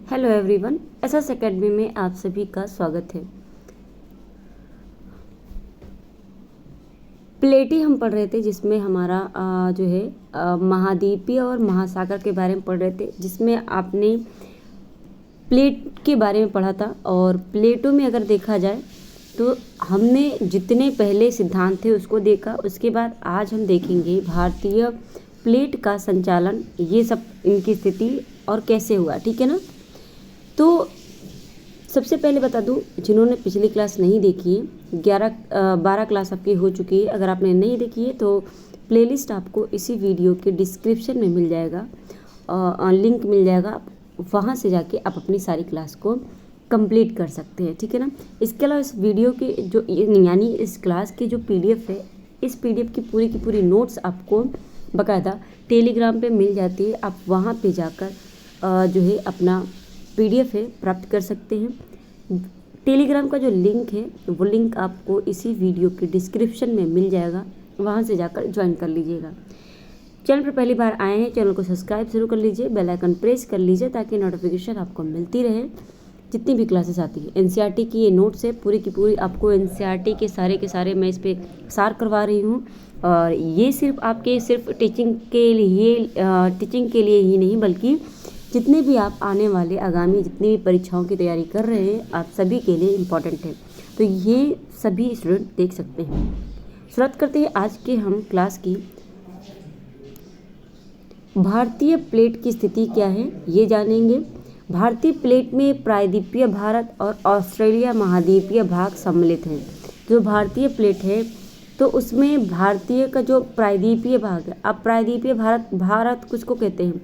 Hello everyone, SS academy में आप सभी का स्वागत है। प्लेटी हम पढ़ रहे थे जिसमें हमारा जो है महाद्वीपीय और महासागर के बारे में पढ़ रहे थे, जिसमें आपने प्लेट के बारे में पढ़ा था। और प्लेटों में अगर देखा जाए तो हमने जितने पहले सिद्धांत थे उसको देखा। उसके बाद आज हम देखेंगे भारतीय प्लेट का संचालन, ये सब इनकी स्थिति और कैसे हुआ, ठीक है ना। तो सबसे पहले बता दूं, जिन्होंने पिछली क्लास नहीं देखी है, 12 क्लास आपकी हो चुकी है। अगर आपने नहीं देखी है तो प्लेलिस्ट आपको इसी वीडियो के डिस्क्रिप्शन में मिल जाएगा, लिंक मिल जाएगा। वहाँ से जाके आप अपनी सारी क्लास को कंप्लीट कर सकते हैं, ठीक है ना। इसके अलावा इस वीडियो के जो यानी इस क्लास की जो PDF है, इस PDF की पूरी नोट्स आपको बाकायदा टेलीग्राम पे मिल जाती है। आप वहाँ पे जाकर जो है अपना PDF है प्राप्त कर सकते हैं। टेलीग्राम का जो लिंक है वो लिंक आपको इसी वीडियो के डिस्क्रिप्शन में मिल जाएगा, वहाँ से जाकर ज्वाइन कर लीजिएगा। चैनल पर पहली बार आए हैं, चैनल को सब्सक्राइब जरूर कर लीजिए, बेल आइकन प्रेस कर लीजिए ताकि नोटिफिकेशन आपको मिलती रहे जितनी भी क्लासेस आती है। NCERT की ये नोट्स है पूरी की पूरी, आपको NCERT के सारे मैं इस पर सार करवा रही हूँ। और ये सिर्फ टीचिंग के लिए ही नहीं, बल्कि जितने भी आप आने वाले आगामी जितनी भी परीक्षाओं की तैयारी कर रहे हैं, आप सभी के लिए इम्पॉर्टेंट है। तो ये सभी स्टूडेंट देख सकते हैं। शुरुआत करते हैं आज के हम क्लास की। भारतीय प्लेट की स्थिति क्या है ये जानेंगे। भारतीय प्लेट में प्रायद्वीपीय भारत और ऑस्ट्रेलिया महाद्वीपीय भाग सम्मिलित हैं। जो भारतीय प्लेट है तो उसमें भारतीय का जो प्रायद्वीपीय भाग है, अब प्रायद्वीपीय भारत कुछ को कहते हैं,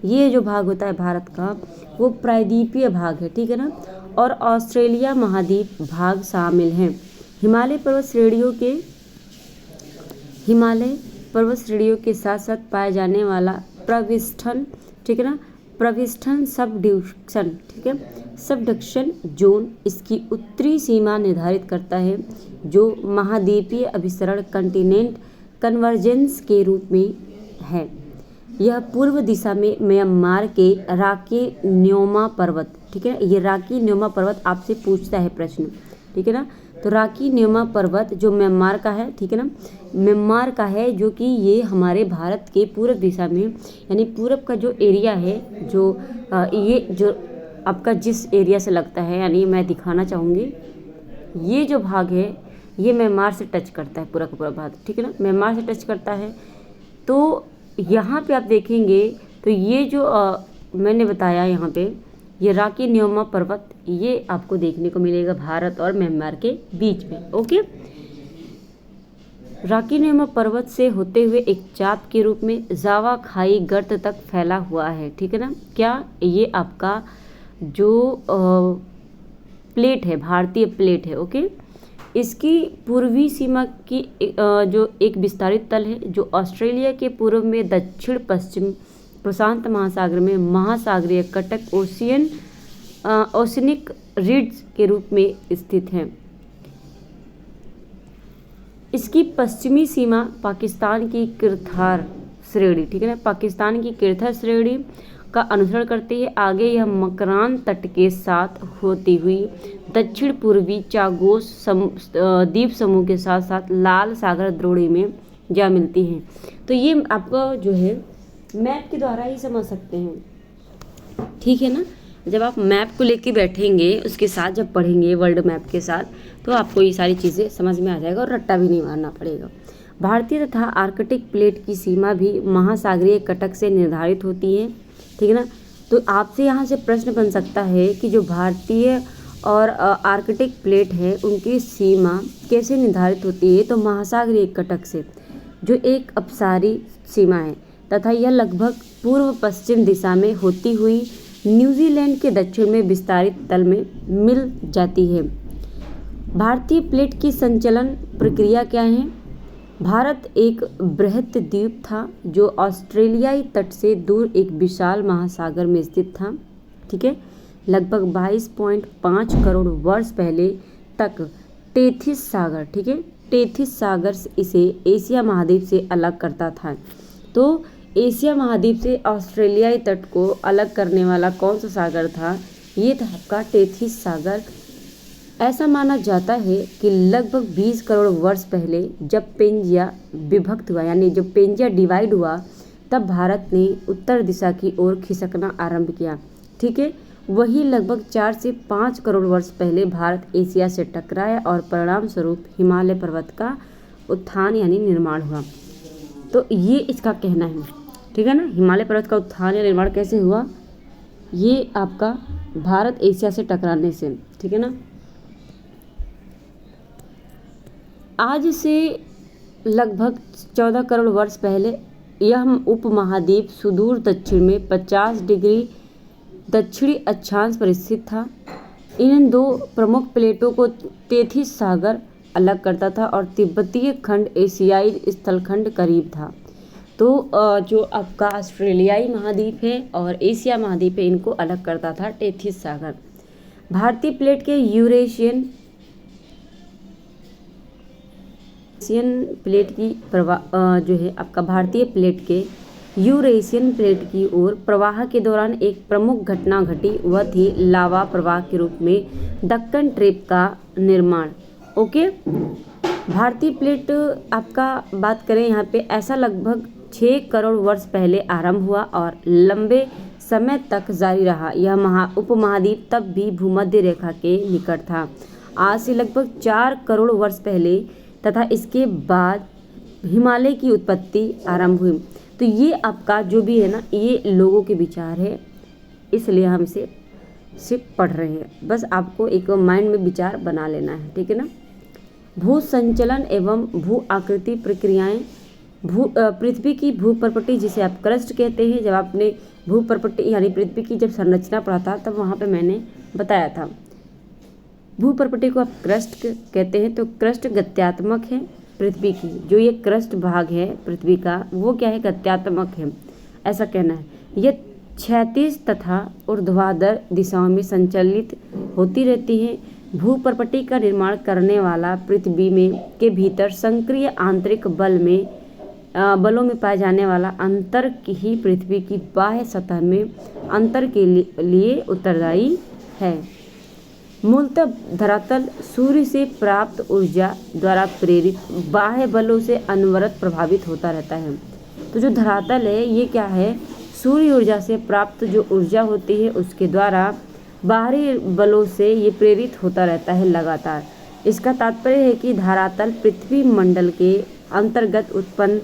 ये जो भाग होता है भारत का वो प्रायद्वीपीय भाग है, ठीक है ना। और ऑस्ट्रेलिया महाद्वीप भाग शामिल हैं। हिमालय पर्वत श्रेणियों के साथ साथ पाया जाने वाला प्रविष्ठन, ठीक है ना, प्रविष्ठन सबडिविजन, ठीक है, सबडक्शन जोन इसकी उत्तरी सीमा निर्धारित करता है, जो महाद्वीपीय अभिसरण कंटिनेंट कन्वर्जेंस के रूप में है। यह पूर्व दिशा में म्यांमार के राकी न्योमा पर्वत, ठीक है, ये राकी न्योमा पर्वत आपसे पूछता है प्रश्न, ठीक है ना। तो राकी न्योमा पर्वत जो म्यांमार का है, ठीक है ना, म्यांमार का है, जो कि ये हमारे भारत के पूर्व दिशा में, यानी पूरब का जो एरिया है, ये जो आपका जिस एरिया से लगता है, यानी मैं दिखाना चाहूँगी, ये जो भाग है ये म्यांमार से टच करता है, पूरा का पूरा भाग, ठीक है ना, म्यांमार से टच करता है। तो यहाँ पे आप देखेंगे तो ये जो मैंने बताया यहाँ पे, ये राकी न्योमा पर्वत ये आपको देखने को मिलेगा भारत और म्यांमार के बीच में। ओके, राकी न्योमा पर्वत से होते हुए एक चाप के रूप में जावा खाई गर्त तक फैला हुआ है, ठीक है ना। क्या ये आपका जो प्लेट है, भारतीय प्लेट है। ओके, इसकी पूर्वी सीमा की जो एक विस्तारित तल है, जो ऑस्ट्रेलिया के पूर्व में दक्षिण पश्चिम प्रशांत महासागर में महासागरीय कटक ओशिनिक रिड्ज के रूप में स्थित है। इसकी पश्चिमी सीमा पाकिस्तान की किरथार श्रेणी, ठीक है ना, पाकिस्तान की किरथार श्रेणी का अनुसरण करती है। आगे यह मकरान तट के साथ होती हुई दक्षिण पूर्वी चागोस द्वीप समूह के साथ साथ लाल सागर द्रोणी में जा मिलती हैं। तो ये आपको जो है मैप के द्वारा ही समझ सकते हैं, ठीक है ना। जब आप मैप को लेके बैठेंगे, उसके साथ जब पढ़ेंगे वर्ल्ड मैप के साथ, तो आपको ये सारी चीज़ें समझ में आ जाएगा और रट्टा भी नहीं मारना पड़ेगा। भारतीय तथा आर्कटिक प्लेट की सीमा भी महासागरीय कटक से निर्धारित होती है, ठीक है ना। तो आपसे यहाँ से प्रश्न बन सकता है कि जो भारतीय और आर्कटिक प्लेट है उनकी सीमा कैसे निर्धारित होती है। तो महासागरीय कटक से, जो एक अपसारी सीमा है, तथा यह लगभग पूर्व पश्चिम दिशा में होती हुई न्यूजीलैंड के दक्षिण में विस्तारित तल में मिल जाती है। भारतीय प्लेट की संचलन प्रक्रिया क्या है। भारत एक बृहत द्वीप था जो ऑस्ट्रेलियाई तट से दूर एक विशाल महासागर में स्थित था, ठीक है। लगभग 22.5 करोड़ वर्ष पहले तक टेथिस सागर, ठीक है, टेथिस सागर इसे एशिया महाद्वीप से अलग करता था। तो एशिया महाद्वीप से ऑस्ट्रेलियाई तट को अलग करने वाला कौन सा सागर था? ये था आपका टेथिस सागर। ऐसा माना जाता है कि लगभग 20 करोड़ वर्ष पहले जब पेंजिया विभक्त हुआ, यानी जब पेंजिया डिवाइड हुआ, तब भारत ने उत्तर दिशा की ओर खिसकना आरंभ किया। ठीक है, वही लगभग 4 से 5 करोड़ वर्ष पहले भारत एशिया से टकराया और परिणाम स्वरूप हिमालय पर्वत का उत्थान यानी निर्माण हुआ। तो ये इसका कहना है, ठीक है ना। हिमालय पर्वत का उत्थान या निर्माण कैसे हुआ? ये आपका भारत एशिया से टकराने से, ठीक है ना। आज से लगभग 14 करोड़ वर्ष पहले यह उपमहाद्वीप सुदूर दक्षिण में 50 डिग्री दक्षिणी अक्षांश पर स्थित था। इन दो प्रमुख प्लेटों को टेथिस सागर अलग करता था और तिब्बतीय खंड एशियाई स्थलखंड करीब था। तो जो आपका ऑस्ट्रेलियाई महाद्वीप है और एशिया महाद्वीप है, इनको अलग करता था टेथिस सागर। भारतीय प्लेट के यूरेशियन प्लेट की जो है आपका भारतीय प्लेट के यूरेशियन प्लेट की ओर प्रवाह के दौरान एक प्रमुख घटना घटी, वह थी लावा प्रवाह के रूप में दक्कन ट्रेप का निर्माण। ओके, भारतीय प्लेट आपका बात करें यहाँ पे, ऐसा लगभग 6 करोड़ वर्ष पहले आरंभ हुआ और लंबे समय तक जारी रहा। यह उपमहाद्वीप तब भी भूमध्य रेखा के निकट था। आज से लगभग 4 करोड़ वर्ष पहले तथा इसके बाद हिमालय की उत्पत्ति आरंभ हुई। तो ये आपका जो भी है ना, ये लोगों के विचार है, इसलिए हम इसे सिर्फ पढ़ रहे हैं। बस आपको एक माइंड में विचार बना लेना है, ठीक है ना। भू संचलन एवं भू आकृति प्रक्रियाएं। पृथ्वी की भू प्रपट्टी, जिसे आप क्रस्ट कहते हैं, जब आपने भू प्रपट्टी यानी पृथ्वी की जब संरचना पढ़ा था तब वहाँ पे मैंने बताया था। भू प्रपट्टी को आप क्रस्ट कहते हैं। तो क्रस्ट गत्यात्मक है पृथ्वी की, जो ये क्रस्ट भाग है पृथ्वी का, वो क्या है? गत्यात्मक है, ऐसा कहना है। यह क्षैतिज तथा ऊर्ध्वाधर दिशाओं में संचालित होती रहती है। भू प्रपट्टी का निर्माण करने वाला पृथ्वी में के भीतर संक्रिय आंतरिक बलों में पाए जाने वाला अंतर ही पृथ्वी की बाह्य सतह में अंतर के लिए उत्तरदायी है। मूलतः धरातल सूर्य से प्राप्त ऊर्जा द्वारा प्रेरित बाह्य बलों से अनवरत प्रभावित होता रहता है। तो जो धरातल है ये क्या है? सूर्य ऊर्जा से प्राप्त जो ऊर्जा होती है उसके द्वारा बाहरी बलों से ये प्रेरित होता रहता है लगातार। इसका तात्पर्य है कि धरातल पृथ्वी मंडल के अंतर्गत उत्पन्न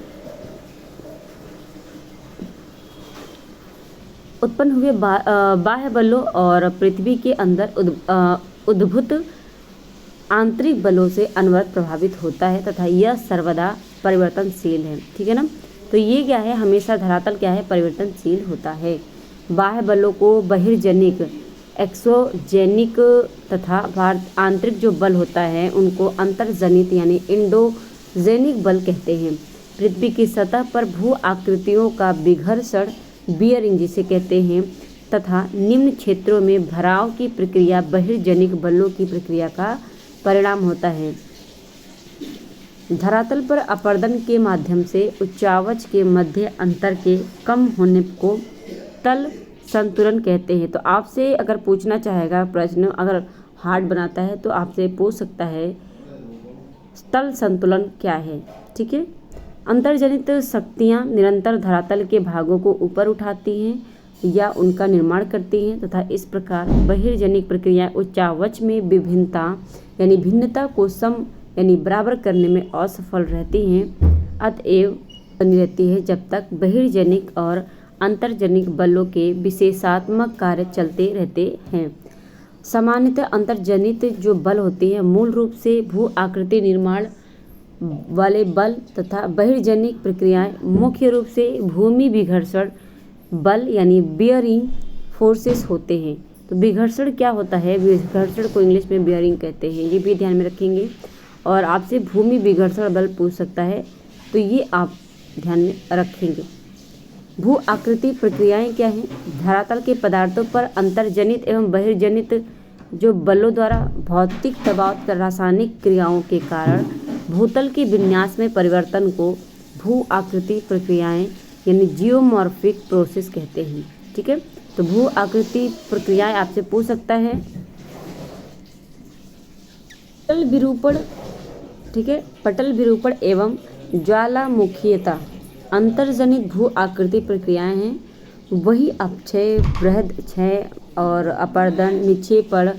हुए बाह्य बलों और पृथ्वी के अंदर उद्भूत आंतरिक बलों से अनवरत प्रभावित होता है तथा यह सर्वदा परिवर्तनशील है, ठीक है ना। तो ये क्या है? हमेशा धरातल क्या है? परिवर्तनशील होता है। बाह्य बलों को बहिर्जनिक, एक्सोजेनिक तथा आंतरिक जो बल होता है उनको अंतर्जनित यानी इंडोजेनिक बल कहते हैं। पृथ्वी की सतह पर भू आकृतियों का विघर्षण, बियरिंग जिसे कहते हैं, तथा निम्न क्षेत्रों में भराव की प्रक्रिया बहिर्जनिक बलों की प्रक्रिया का परिणाम होता है। धरातल पर अपर्दन के माध्यम से उच्चावच के मध्य अंतर के कम होने को तल संतुलन कहते हैं। तो आपसे अगर पूछना चाहेगा प्रश्न, अगर हार्ड बनाता है तो आपसे पूछ सकता है तल संतुलन क्या है, ठीक है। अंतर्जनित शक्तियाँ निरंतर धरातल के भागों को ऊपर उठाती हैं या उनका निर्माण करती हैं तथा इस प्रकार बहिर्जनिक प्रक्रियाएं उच्चावच में विभिन्नता यानी भिन्नता को सम यानी बराबर करने में असफल रहती हैं। अतएव बनी रहती है जब तक बहिर्जनिक और अंतर्जनिक बलों के विशेषात्मक कार्य चलते रहते हैं। सामान्यतः अंतर्जनित जो बल होते हैं मूल रूप से भू आकृति निर्माण वाले बल तथा बहिर्जनिक प्रक्रियाएं मुख्य रूप से भूमि विघर्षण बल यानी बियरिंग फोर्सेस होते हैं। तो विघर्षण क्या होता है? विघर्षण को इंग्लिश में बियरिंग कहते हैं, ये भी ध्यान में रखेंगे। और आपसे भूमि विघर्षण बल पूछ सकता है, तो ये आप ध्यान में रखेंगे। भू आकृति प्रक्रियाएं क्या हैं? धरातल के पदार्थों पर अंतर्जनित एवं बहिर्जनित जो बलों द्वारा भौतिक दबाव रासायनिक क्रियाओं के कारण भूतल के विन्यास में परिवर्तन को भू आकृति प्रक्रियाएं यानी जियोमॉर्फिक प्रोसेस कहते हैं। ठीक है, तो भू आकृति प्रक्रियाएं आपसे पूछ सकता है। पटल विरूपण, ठीक है, पटल विरूपण एवं ज्वालामुखीयता अंतर्जनित भू आकृति प्रक्रियाएं हैं। वही अपक्षय, बृहद क्षय और अपर्दन, निक्षेपण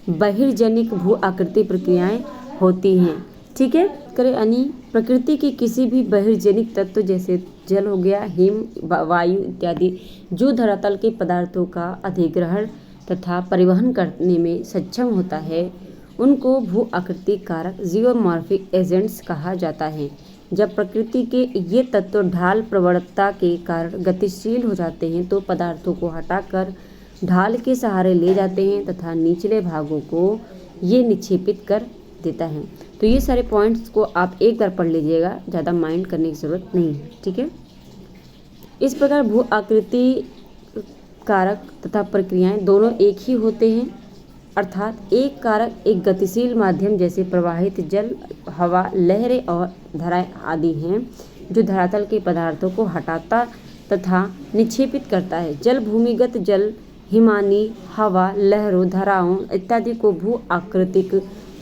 बहिर्जनिक भू आकृति प्रक्रियाएं होती हैं। ठीक है, करे यानी प्रकृति के किसी भी बहिर्जनिक तत्व जैसे जल हो गया, हिम, वायु इत्यादि जो धरातल के पदार्थों का अधिग्रहण तथा परिवहन करने में सक्षम होता है, उनको भू आकृति कारक जियोमॉर्फिक एजेंट्स कहा जाता है। जब प्रकृति के ये तत्व ढाल प्रवणता के कारण गतिशील हो जाते हैं तो पदार्थों को हटाकर ढाल के सहारे ले जाते हैं तथा निचले भागों को ये निक्षेपित कर देता है। तो ये सारे पॉइंट्स को आप एक बार पढ़ लीजिएगा, ज़्यादा माइंड करने की ज़रूरत नहीं है। ठीक है, इस प्रकार भू आकृति कारक तथा प्रक्रियाएं दोनों एक ही होते हैं, अर्थात एक कारक एक गतिशील माध्यम जैसे प्रवाहित जल, हवा, लहरें और धाराएं आदि हैं जो धरातल के पदार्थों को हटाता तथा निक्षेपित करता है। जल, भूमिगत जल, हिमानी, हवा, लहरों, धाराओं इत्यादि को भू आकृतिक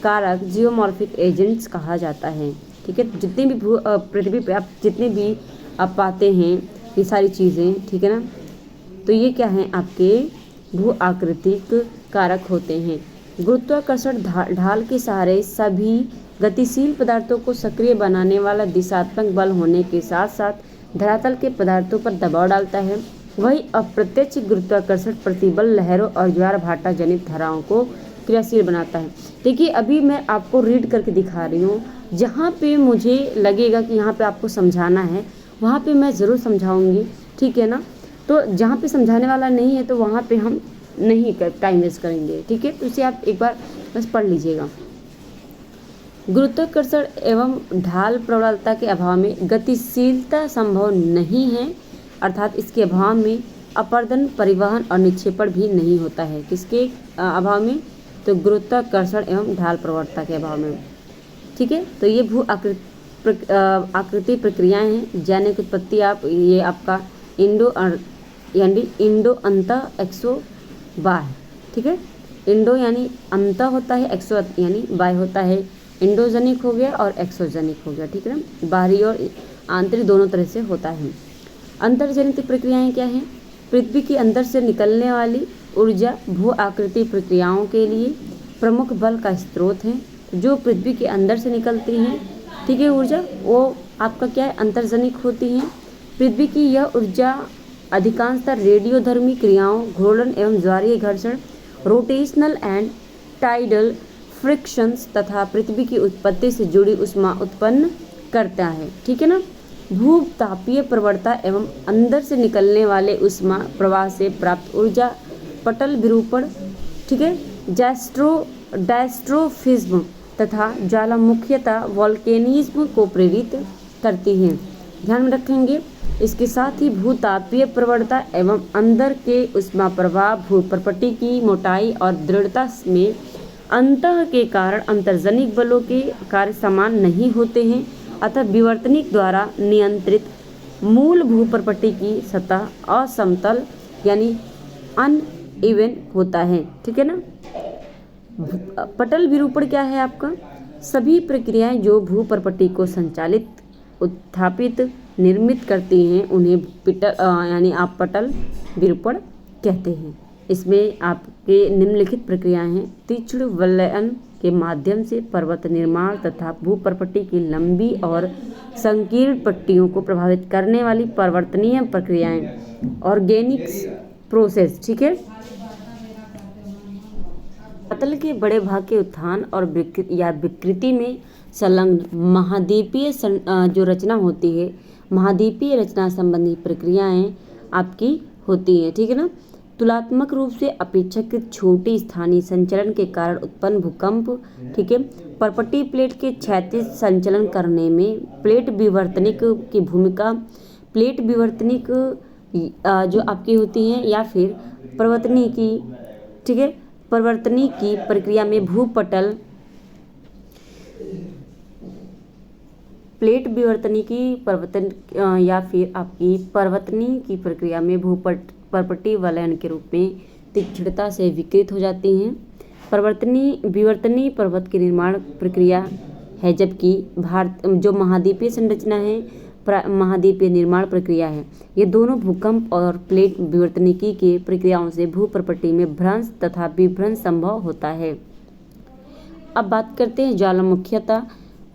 कारक जियोमॉर्फिक एजेंट्स कहा जाता है। ठीक है, जितने भी पृथ्वी पे आप जितने भी आप पाते हैं ये सारी चीज़ें, ठीक है ना, तो ये क्या हैं, आपके भू आकृतिक कारक होते हैं। गुरुत्वाकर्षण ढाल के सहारे सभी गतिशील पदार्थों को सक्रिय बनाने वाला दिशात्मक बल होने के साथ साथ धरातल के पदार्थों पर दबाव डालता है। वही अप्रत्यक्ष गुरुत्वाकर्षण प्रतिबल लहरों और ज्वार भाटा जनित धाराओं को क्रियाशील बनाता है। देखिए, अभी मैं आपको रीड करके दिखा रही हूँ, जहाँ पे मुझे लगेगा कि यहाँ पे आपको समझाना है वहाँ पे मैं ज़रूर समझाऊंगी। ठीक है ना, तो जहाँ पे समझाने वाला नहीं है तो वहाँ पे हम नहीं टाइम वेस्ट करेंगे। ठीक है, तो इसे आप एक बार बस पढ़ लीजिएगा। गुरुत्वाकर्षण एवं ढाल प्रबलता के अभाव में गतिशीलता संभव नहीं है, अर्थात इसके अभाव में अपर्दन, परिवहन और निक्षेपण भी नहीं होता है। किसके अभाव में, तो गुरुत्वाकर्षण एवं ढाल प्रवणता के अभाव में। ठीक है, तो ये भू आकृति प्रक्रियाएं हैं। जैनिक उत्पत्ति आप ये आपका इंडो अंत एक्सो बाय। ठीक है, इंडो यानी अंत होता है, एक्सो यानी बाय होता है। इंडोजेनिक हो गया और एक्सोजेनिक हो गया। ठीक है ना, बाहरी और आंतरिक दोनों तरह से होता है। अंतर्जनित प्रक्रियाएं क्या हैं, पृथ्वी के अंदर से निकलने वाली ऊर्जा भू आकृति प्रक्रियाओं के लिए प्रमुख बल का स्रोत है। जो पृथ्वी के अंदर से निकलती हैं, ठीक है, ऊर्जा वो आपका क्या है, अंतर्जनिक होती हैं। पृथ्वी की यह ऊर्जा अधिकांशतः रेडियोधर्मी क्रियाओं, घूर्णन एवं ज्वारीय घर्षण, रोटेशनल एंड टाइडल फ्रिक्शंस तथा पृथ्वी की उत्पत्ति से जुड़ी ऊष्मा उत्पन्न करता है। ठीक है ना, भूतापीय प्रवणता एवं अंदर से निकलने वाले ऊष्मा प्रवाह से प्राप्त ऊर्जा पटल विरूपण, ठीक है, डायस्ट्रोफिज्म तथा ज्वालामुखीयता वोल्केनिज्म को प्रेरित करती है। ध्यान में रखेंगे। इसके साथ ही भूतापीय प्रवणता एवं अंदर के ऊष्मा प्रवाह, भूपर्पटी की मोटाई और दृढ़ता में अंतः के कारण अंतर्जनिक बलों के कार्य समान नहीं होते हैं, अतः विवर्तनिक द्वारा नियंत्रित मूल भूपर्पटी की सतह असमतल यानी अनइवन होता है। ठीक है ना, पटल विरूपण क्या है आपका, सभी प्रक्रियाएं जो भूपर्पटी को संचालित, उत्थापित, निर्मित करती हैं उन्हें यानी आप पटल विरूपण कहते हैं। इसमें आपके निम्नलिखित प्रक्रियाएं हैं, तीक्ष्ण वलयन के माध्यम से पर्वत निर्माण तथा भूपर्पटी की लंबी और संकीर्ण पट्टियों को प्रभावित करने वाली परिवर्तनीय प्रक्रियाएं, ऑर्गेनिक्स प्रोसेस। ठीक है, पतल के बड़े भाग के उत्थान और विकृति में संलग्न महाद्वीपीय जो रचना होती है, महाद्वीपीय रचना संबंधी प्रक्रियाएं आपकी होती हैं। ठीक है ना, तुलनात्मक रूप से अपेक्षाकृत छोटी स्थानीय संचलन के कारण उत्पन्न भूकंप, ठीक है, पर्पटी प्लेट के क्षैतिज संचलन करने में प्लेट विवर्तनिक की भूमिका, प्लेट विवर्तनिक जो आपकी होती हैं या फिर परिवर्तनी की, ठीक है, परिवर्तनी की प्रक्रिया में भूपटल प्लेट विवर्तनिकी परिवर्तन या फिर आपकी परिवर्तनी की प्रक्रिया में पर्पटी वलयन के रूप में तीक्ष्णता से विकृत हो जाती हैं। विवर्तनी पर्वत की निर्माण प्रक्रिया है, जबकि भारत जो महाद्वीपीय संरचना है महाद्वीपीय निर्माण प्रक्रिया है। ये दोनों भूकंप और प्लेट विवर्तनिकी के प्रक्रियाओं से भूपर्पटी में भ्रंश तथा विभ्रंश संभव होता है। अब बात करते हैं ज्वालामुखीयता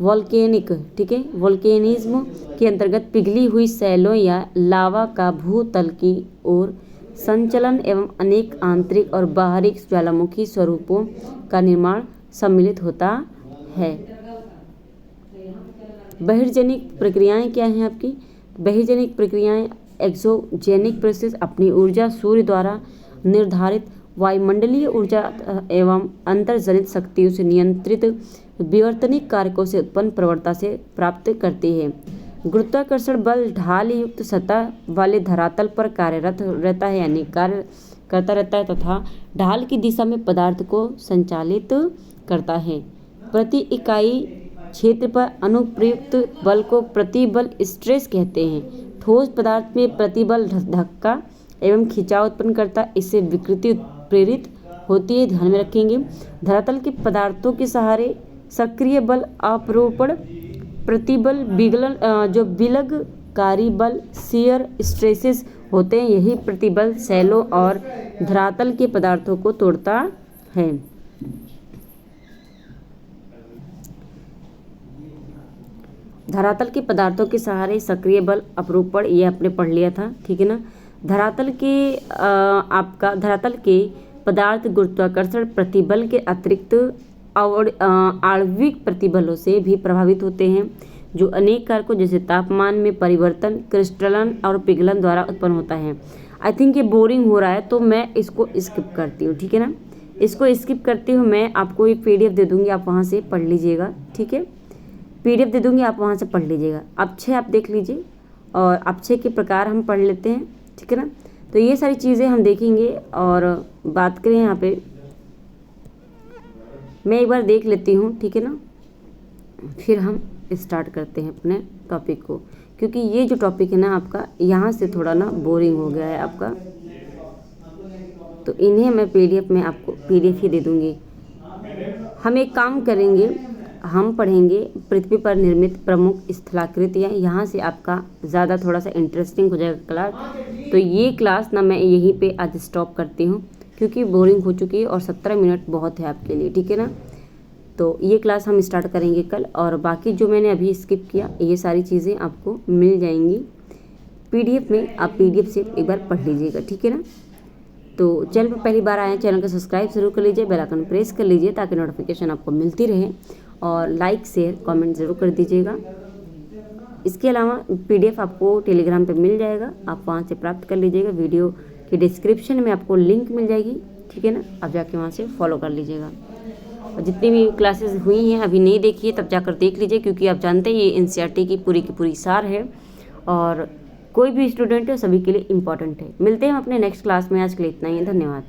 वोल्केनिक, ठीक है। वोल्केनिज्म के अंतर्गत पिघली हुई शैलों या लावा का भूतल की ओर संचलन एवं अनेक आंतरिक और बाहरी ज्वालामुखी स्वरूपों का निर्माण सम्मिलित होता है। बहिर्जनिक प्रक्रियाएं क्या हैं आपकी? बहिर्जनिक प्रक्रियाएं एक्सोजेनिक प्रोसेस अपनी ऊर्जा सूर्य द्वारा निर्धारित वायुमंडलीय ऊर्जा एवं अंतर्जनित शक्तियों से नियंत्रित विवर्तनिक कारकों से उत्पन्न प्रवणता से प्राप्त करती है। गुरुत्वाकर्षण बल ढाल युक्त सतह वाले धरातल पर कार्यरत रहता है, यानी कार्य करता रहता है तथा ढाल की दिशा में पदार्थ को संचालित करता है। प्रति इकाई क्षेत्र पर अनुप्रयुक्त बल को प्रतिबल स्ट्रेस कहते हैं। ठोस पदार्थ में प्रतिबल धक्का एवं खिंचाव उत्पन्न करता है, इससे विकृति प्रेरित होती है, ध्यान में रखेंगे। धरातल के पदार्थों के सहारे सक्रिय बल अपरूपण प्रतिबल विगलन जो विलगकारी बल शियर स्ट्रेसेस होते हैं, यही प्रतिबल शैलों और धरातल के पदार्थों को तोड़ता है। धरातल के पदार्थों के सहारे सक्रिय बल अपरूपण, ये आपने पढ़ लिया था, ठीक है ना। धरातल के पदार्थ गुरुत्वाकर्षण प्रतिबल के अतिरिक्त आणविक प्रतिबलों से भी प्रभावित होते हैं, जो अनेक कारकों जैसे तापमान में परिवर्तन, क्रिस्टलन और पिघलन द्वारा उत्पन्न होता है। आई थिंक ये बोरिंग हो रहा है तो मैं इसको स्किप करती हूँ, ठीक है ना। इसको स्किप करती हूँ, मैं आपको एक PDF दे दूँगी, आप वहाँ से पढ़ लीजिएगा, ठीक है। PDF दे दूँगी, आप वहाँ से पढ़ लीजिएगा। अपक्षय आप देख लीजिए और अपक्षय के प्रकार हम पढ़ लेते हैं, ठीक है ना। तो ये सारी चीज़ें हम देखेंगे और बात करें यहाँ पे, मैं एक बार देख लेती हूँ, ठीक है ना, फिर हम स्टार्ट करते हैं अपने टॉपिक को, क्योंकि ये जो टॉपिक है ना आपका यहाँ से थोड़ा ना बोरिंग हो गया है आपका, तो इन्हें मैं PDF में आपको PDF ही दे दूँगी। हम एक काम करेंगे, हम पढ़ेंगे पृथ्वी पर निर्मित प्रमुख स्थलाकृतियाँ, यहाँ से आपका ज़्यादा थोड़ा सा इंटरेस्टिंग हो जाएगा क्लास। तो ये क्लास ना मैं यहीं पे आज स्टॉप करती हूँ, क्योंकि बोरिंग हो चुकी है और 17 मिनट बहुत है आपके लिए, ठीक है ना। तो ये क्लास हम स्टार्ट करेंगे कल, और बाकी जो मैंने अभी स्किप किया ये सारी चीज़ें आपको मिल जाएंगी PDF में, आप PDF से एक बार पढ़ लीजिएगा, ठीक है ना। तो चैनल पर पहली बार आए हैं, चैनल को सब्सक्राइब जरूर कर लीजिए, बेल आइकन प्रेस कर लीजिए ताकि नोटिफिकेशन आपको मिलती रहे, और लाइक शेयर कमेंट ज़रूर कर दीजिएगा। इसके अलावा PDF आपको टेलीग्राम पे मिल जाएगा, आप वहाँ से प्राप्त कर लीजिएगा। वीडियो के डिस्क्रिप्शन में आपको लिंक मिल जाएगी, ठीक है ना, आप जाके वहाँ से फॉलो कर लीजिएगा। और जितनी भी क्लासेस हुई हैं अभी नहीं देखी है तब जाकर देख लीजिए, क्योंकि आप जानते हैं ये NCERT की पूरी सार है और कोई भी स्टूडेंट है सभी के लिए इम्पॉर्टेंट है। मिलते हैं हम अपने नेक्स्ट क्लास में, आज के लिए इतना ही, धन्यवाद।